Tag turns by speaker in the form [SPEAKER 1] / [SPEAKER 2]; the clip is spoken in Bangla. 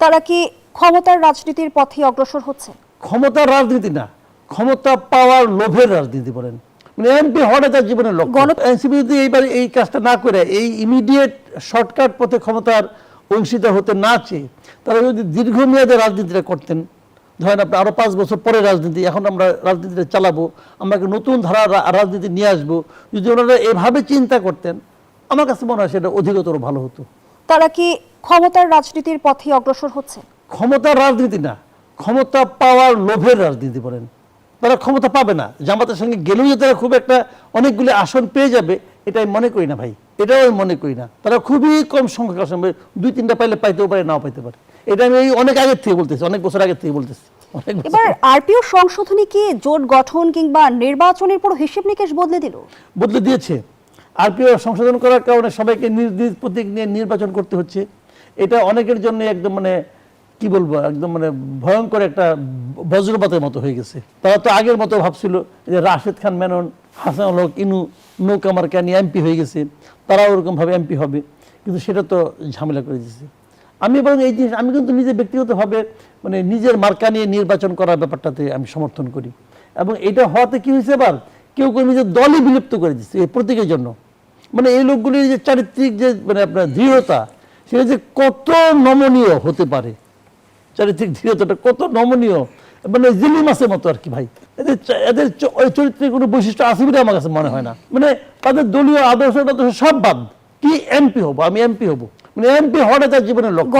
[SPEAKER 1] তারা কি ক্ষমতার রাজনীতির পথে অগ্রসর হচ্ছে?
[SPEAKER 2] ক্ষমতার রাজনীতি না, ক্ষমতা পাওয়ার লোভের রাজনীতি বলেন। মানে এমপি হওয়াটা তার জীবনের লক্ষ্য। এনসিপি যদি এইবার এই কাজটা না করে, এই ইমিডিয়েট শর্টকাট পথে ক্ষমতার অংশীদার হতে না চেয়ে তারা যদি দীর্ঘমেয়াদে রাজনীতিটা করতেন, ধরেন আপনি আরো 5 বছর পরে রাজনীতি, এখন আমরা রাজনীতিটা চালাবো, আমরা একটা নতুন ধারা রাজনীতি নিয়ে আসবো, যদি ওনারা এভাবে চিন্তা করতেন, আমার কাছে মনে হয় সেটা অধিকতর ভালো হতো।
[SPEAKER 1] তারা কি ক্ষমতার রাজনীতির পথে অগ্রসর হচ্ছে?
[SPEAKER 2] ক্ষমতার রাজনীতি না, ক্ষমতা পাওয়ার লোভের রাজনীতি বলেন। তারা ক্ষমতা পাবে না, জামাতের সঙ্গে গেলেও যে তারা খুব একটা অনেকগুলি আসন পেয়ে যাবে, এটা আমি মনে করি না ভাই, এটাও আমি মনে করি না। তারা খুবই কম সংখ্যক আসন, 2-3টা পাইলে পাইতেও পারে, নাও পাইতে পারে। এটা আমি অনেক আগের থেকে বলতেছি, অনেক বছর আগের থেকে বলতেছি।
[SPEAKER 1] এবার আরপিও সংশোধনী কি জোট গঠন কিংবা নির্বাচনের পুরো হিসেব নিকেশ বদলে দিল?
[SPEAKER 2] বদলে দিয়েছে। আরপিও সংশোধন করার কারণে সবাইকে নিজ নিজ প্রতীক নিয়ে নির্বাচন করতে হচ্ছে। এটা অনেকের জন্য একদম মানে কি বলবো, একদম মানে ভয়ঙ্কর একটা বজ্রপাতের মতো হয়ে গেছে। তারা তো আগের মতো ভাবছিল যে রাশেদ খান মেনন, হাসান হক ইনু নৌকা মার্কা নিয়ে এমপি হয়ে গেছে, তারাও ওরকমভাবে এমপি হবে, কিন্তু সেটা তো ঝামেলা করে দিয়েছে। আমি বরং এই জিনিস, আমি কিন্তু নিজে ব্যক্তিগতভাবে মানে নিজের মার্কা নিয়ে নির্বাচন করার ব্যাপারটাতে আমি সমর্থন করি। এবং এটা হওয়াতে কি হয়েছে, এবার কেউ কেউ নিজের দলই বিলুপ্ত করে দিচ্ছে এই প্রতীকের জন্য। মানে এই লোকগুলির যে চারিত্রিক যে মানে আপনার দৃঢ়তা, সেটা যে কত নমনীয় হতে পারে, চারিত্রিক দৃঢ়তাটা কত নমনীয়, মানে জিলি মাছের মতো আর কি ভাই। এদের ওই চরিত্রের কোনো বৈশিষ্ট্য আছে বলে আমার কাছে মনে হয় না। মানে তাদের দলীয় আদর্শ সব বাদ, কি এমপি হবো, আমি এমপি হবো, মানে এমপি হওয়াটা তার জীবনের লক্ষ্য।